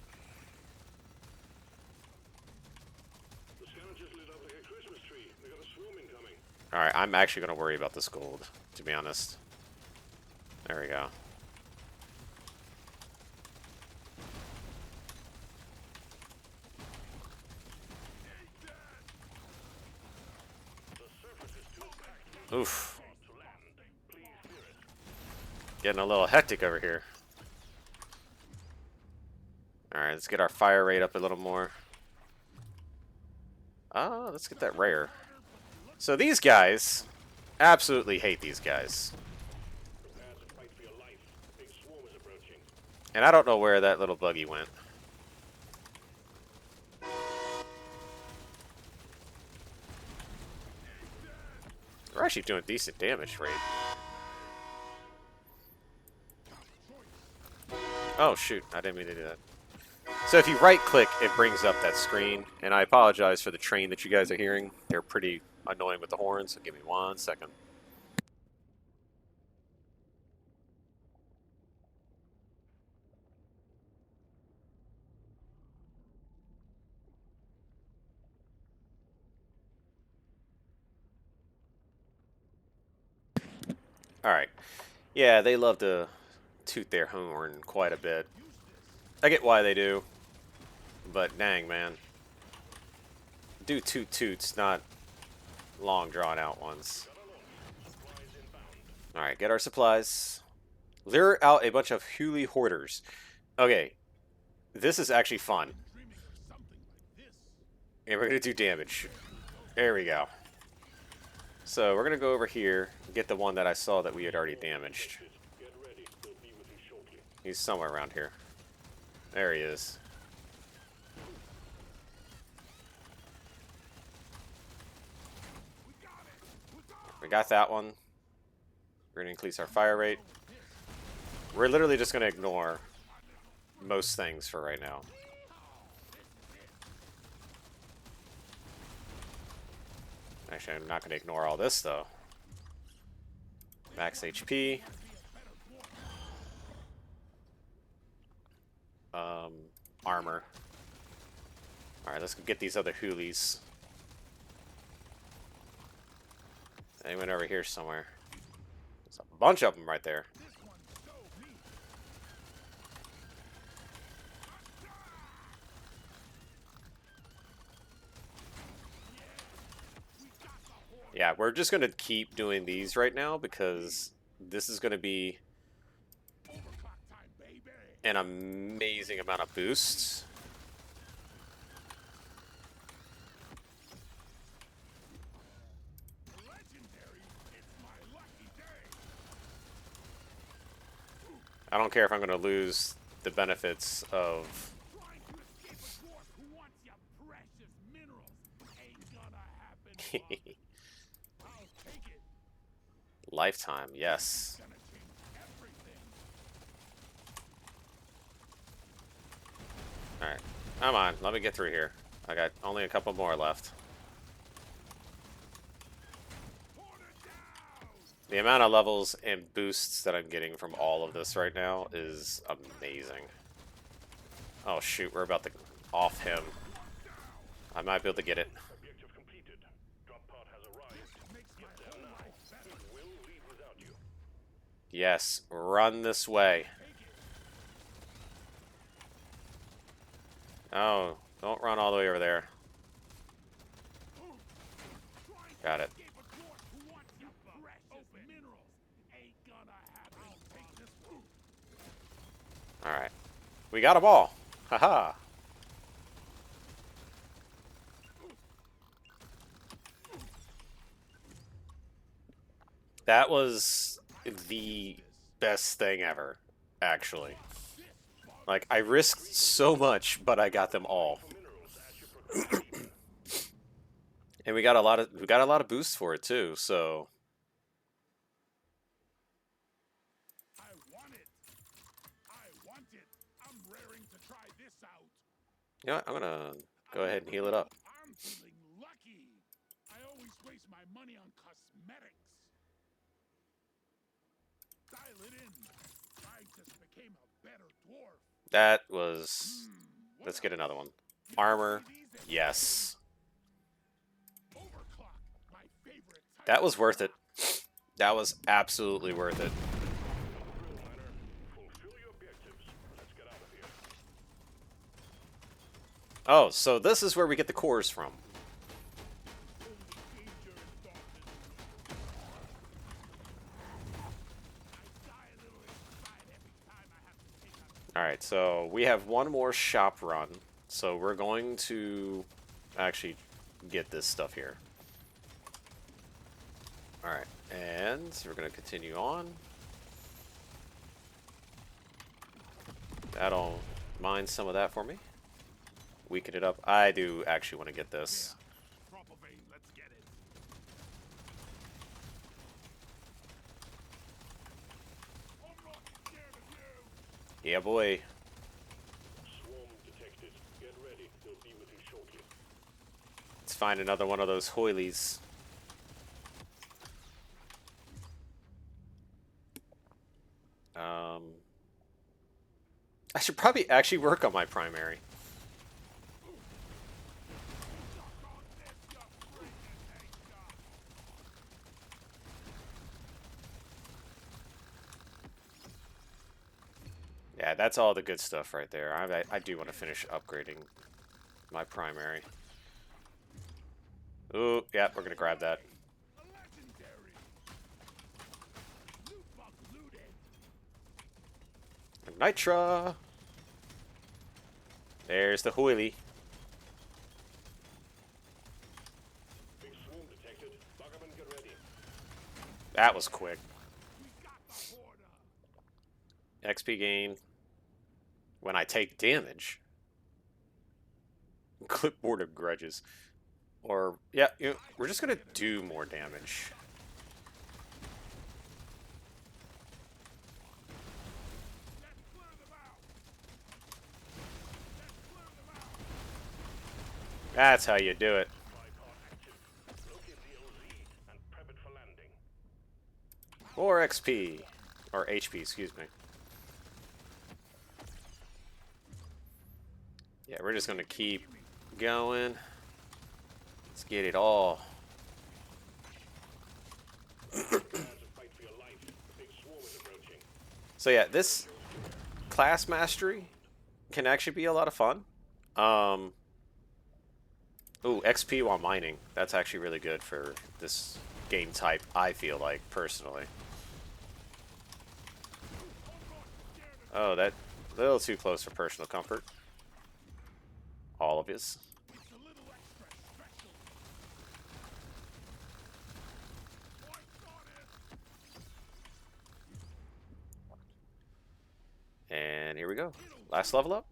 Alright, I'm actually going to worry about this gold, to be honest. There we go. Oof. Getting a little hectic over here. Alright, let's get our fire rate up a little more. Let's get that rare. So these guys, absolutely hate these guys. And I don't know where that little buggy went. We're actually doing decent damage rate. Oh shoot, I didn't mean to do that. So if you right click, it brings up that screen. And I apologize for the train that you guys are hearing. They're pretty annoying with the horns, so give me 1 second. Alright. Yeah, they love to toot their horn quite a bit. I get why they do. But dang, man. Do toot toots, not long drawn out ones. Alright, get our supplies. Lure out a bunch of Huli hoarders. Okay. This is actually fun. Dreaming of something like this. And we're going to do damage. There we go. So we're going to go over here and get the one that I saw that we had already damaged. He's somewhere around here. There he is. We got that one. We're going to increase our fire rate. We're literally just going to ignore most things for right now. Actually, I'm not going to ignore all this, though. Max HP. Armor. Alright, let's go get these other hoolies. They went over here somewhere. There's a bunch of them right there. Yeah, we're just going to keep doing these right now because this is going to be an amazing amount of boosts. I don't care if I'm going to lose the benefits of... Lifetime, yes. Alright, come on, let me get through here. I got only a couple more left. The amount of levels and boosts that I'm getting from all of this right now is amazing. Oh shoot, we're about to off him. I might be able to get it. Yes, run this way. Oh, don't run all the way over there. Got it. Alright. We got them all. Haha. That was the best thing ever, actually. Like, I risked so much, but I got them all. And we got a lot of boosts for it too, so I want it. I'm raring to try this out. you know what? I'm gonna go ahead and heal it up. I'm feeling lucky. I always waste my money on cosmetics. Dial it in. I just became a better dwarf. That was... Let's get another one. Armor. Yes. That was worth it. That was absolutely worth it. Fulfill your objectives. Let's get out of here. Oh, so this is where we get the cores from. Alright, so we have one more shop run. So we're going to actually get this stuff here. Alright, and we're going to continue on. That'll mine some of that for me. Weaken it up. I do actually want to get this. Let's get it. I'm not scared of you. Yeah, boy. Swarm detected. Get ready. They'll be with you shortly. Let's find another one of those hoilies. I should probably actually work on my primary. Yeah, that's all the good stuff right there. I do want to finish upgrading my primary. Ooh, yeah, we're gonna grab that. A legendary. Loot box looted. Nitra! There's the hoily. Big swarm detected. Buggerman, get ready. That was quick. We got the border. XP gain when I take damage. Clipboard of grudges. Or, yeah, you know, we're just gonna do more damage. Let's clear them out. Let's clear them out. That's how you do it. Tripod active. Locate the LZ and prep it for landing. More XP. Or HP, excuse me. Yeah, we're just gonna keep going. Let's get it all. Prepare to fight for your life. The big swarm is approaching. So yeah, this class mastery can actually be a lot of fun. Ooh, XP while mining. That's actually really good for this game type, I feel like, personally. Oh, that a little too close for personal comfort. All of his. It's a little extra special. Points on it. And here we go. Last level up.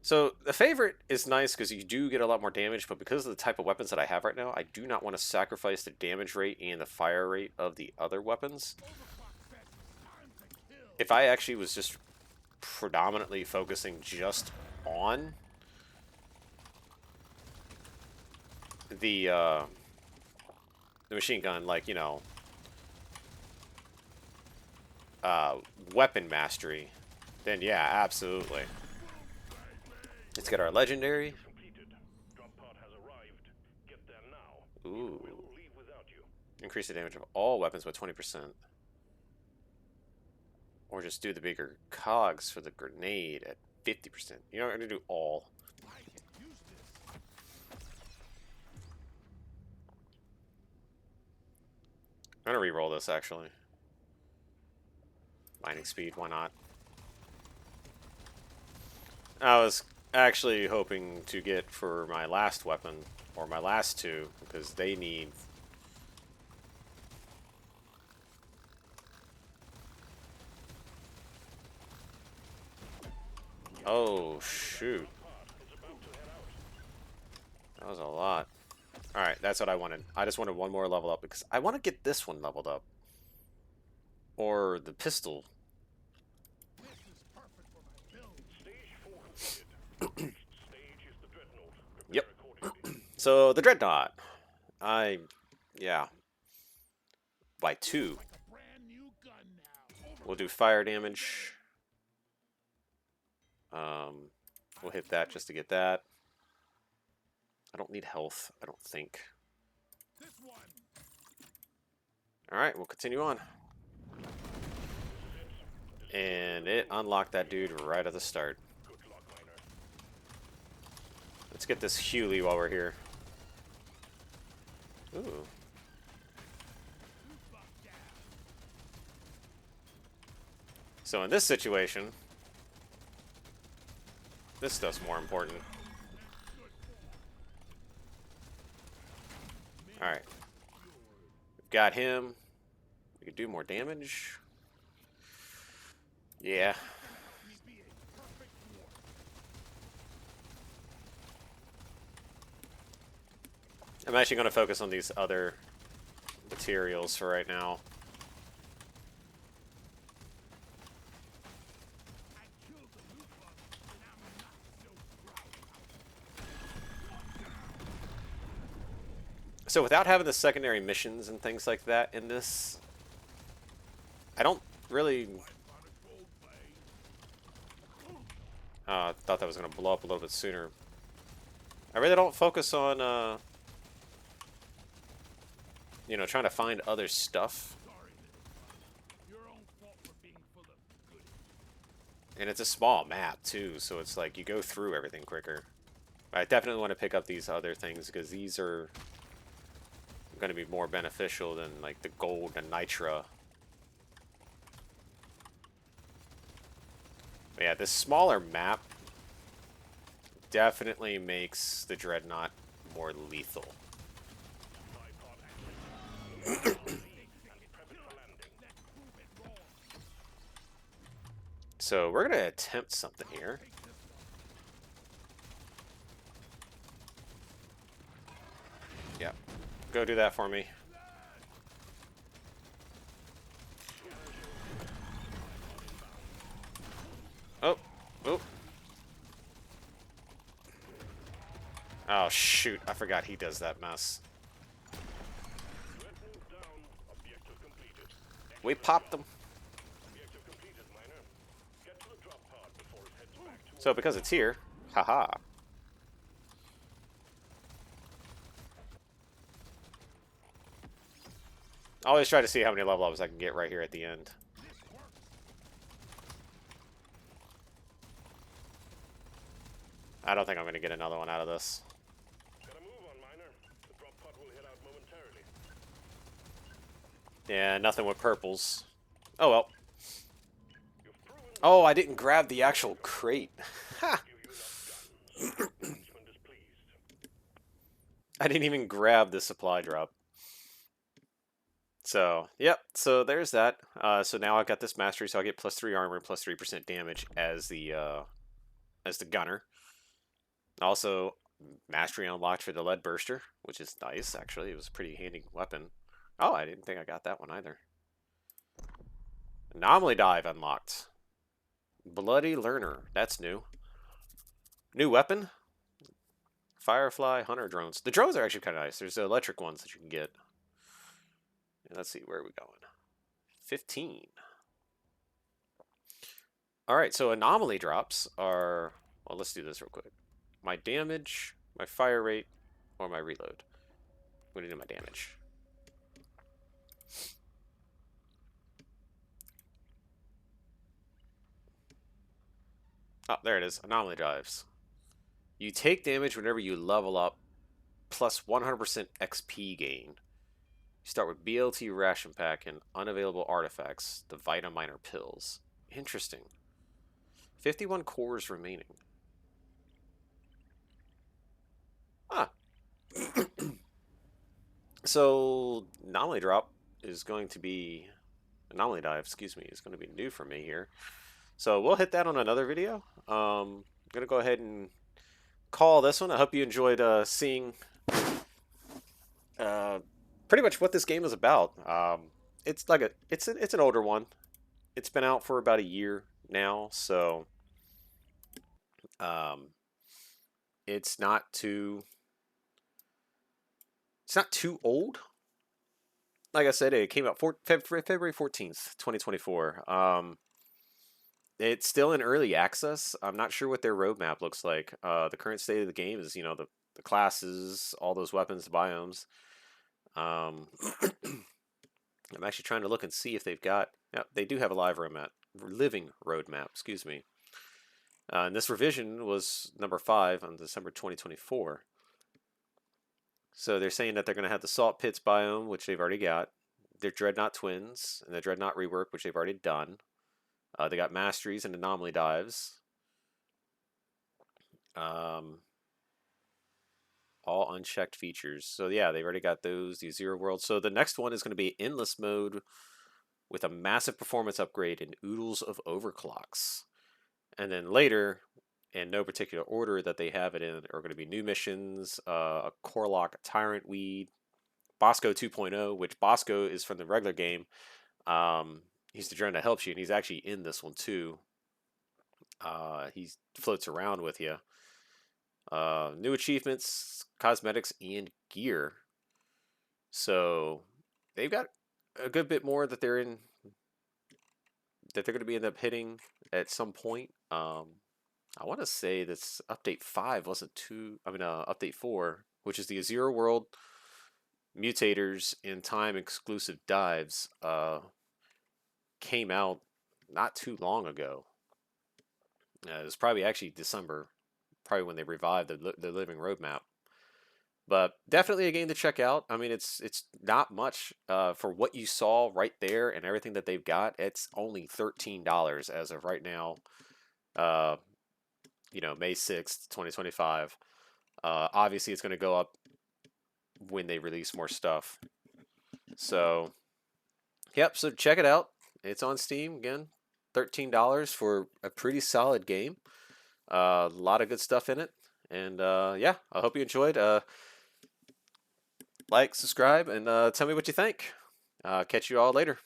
So the favorite is nice because you do get a lot more damage, but because of the type of weapons that I have right now, I do not want to sacrifice the damage rate and the fire rate of the other weapons. Overclock says it's time to kill. If I actually was just predominantly focusing just on the machine gun, like, you know, weapon mastery, then yeah, absolutely. Let's get our legendary. Completed. Drop pod has arrived. Get there now. Ooh. We'll leave without you. Increase the damage of all weapons by 20%. Or just do the bigger cogs for the grenade at 50%. You know, I'm going to do all. I can use this. I'm going to re-roll this, actually. Mining speed, why not? I was actually hoping to get for my last weapon, or my last two, because they need... Oh, shoot. That was a lot. Alright, that's what I wanted. I just wanted one more level up, because I want to get this one leveled up. Or the pistol. This is perfect for my build. Stage 4 completed. Stage is the dreadnought. Prepare Yep. accordingly. So, the Dreadnought. Yeah. By 2. Like a brand new gun now. We'll do fire damage. We'll hit that just to get that. I don't need health, I don't think. This one. Alright, we'll continue on. And it unlocked that dude right at the start. Good luck, miner. Let's get this Hewley while we're here. Ooh. So in this situation, this stuff's more important. Alright. We've got him. We could do more damage. Yeah. I'm actually going to focus on these other materials for right now. So without having the secondary missions and things like that in this, I don't really... thought that was going to blow up a little bit sooner. I really don't focus on, you know, trying to find other stuff. And it's a small map, too, so it's like you go through everything quicker. I definitely want to pick up these other things, because these are going to be more beneficial than, like, the gold and nitra. But yeah, this smaller map definitely makes the Dreadnought more lethal. So we're going to attempt something here. Yeah, go do that for me. Oh, oh. Oh, shoot. I forgot he does that mess. We popped them. So because it's here, haha. I always try to see how many level ups I can get right here at the end. I don't think I'm going to get another one out of this. Gotta move on, miner. The drop pod will head out momentarily. Yeah, nothing with purples. Oh well. Oh, I didn't grab the actual crate. Ha! I didn't even grab the supply drop. So, yep, so there's that. So now I've got this mastery, so I get +3 armor, +3% damage as the gunner. Also, mastery unlocked for the lead burster, which is nice, actually. It was a pretty handy weapon. Oh, I didn't think I got that one either. Anomaly dive unlocked. Bloody learner, that's new. New weapon? Firefly hunter drones. The drones are actually kind of nice. There's the electric ones that you can get. Let's see, where are we going? 15. Alright, so anomaly drops are... Well, let's do this real quick. My damage, my fire rate, or my reload. I'm going to do my damage. Oh, there it is. Anomaly drives. You take damage whenever you level up, plus 100% XP gain. You start with BLT ration pack and unavailable artifacts, the Vita Minor pills. Interesting. 51 cores remaining. Ah. So, anomaly drop is going to be... Anomaly dive, excuse me, is going to be new for me here. So we'll hit that on another video. I'm going to go ahead and call this one. I hope you enjoyed seeing pretty much what this game is about. It's like it's an older one. It's been out for about a year now, so it's not too old. Like I said, it came out February 14th, 2024. It's still in early access. I'm not sure what their roadmap looks like. The current state of the game is, you know, the classes, all those weapons, the biomes. I'm actually trying to look and see if they've got. Yeah, they do have a live roadmap, living roadmap. Excuse me. And this revision was number 5 on December 2024. So they're saying that they're going to have the Salt Pits biome, which they've already got. Their Dreadnought Twins and the Dreadnought rework, which they've already done. They got Masteries and Anomaly Dives. Um, all unchecked features. So yeah, they've already got those. The Zero World. So the next one is going to be Endless Mode with a massive performance upgrade and oodles of overclocks. And then later, in no particular order that they have it in, are going to be new missions, a Corlock Tyrant Weed, Bosco 2.0, which Bosco is from the regular game. He's the drone that helps you, and he's actually in this one too. He floats around with you. New achievements, cosmetics, and gear. So they've got a good bit more that they're in that they're going to be end up hitting at some point. I want to say this update 5 wasn't too. I mean, update 4, which is the Azure World mutators and time exclusive dives, came out not too long ago. It was probably actually December, probably when they revived the living roadmap. But definitely a game to check out. I mean, it's not much for what you saw right there and everything that they've got. It's only $13 as of right now. Uh, May 6th, 2025. Obviously, it's going to go up when they release more stuff. So, yep. So check it out. It's on Steam again. $13 for a pretty solid game. A lot of good stuff in it. And yeah, I hope you enjoyed. Like, subscribe, and tell me what you think. Catch you all later.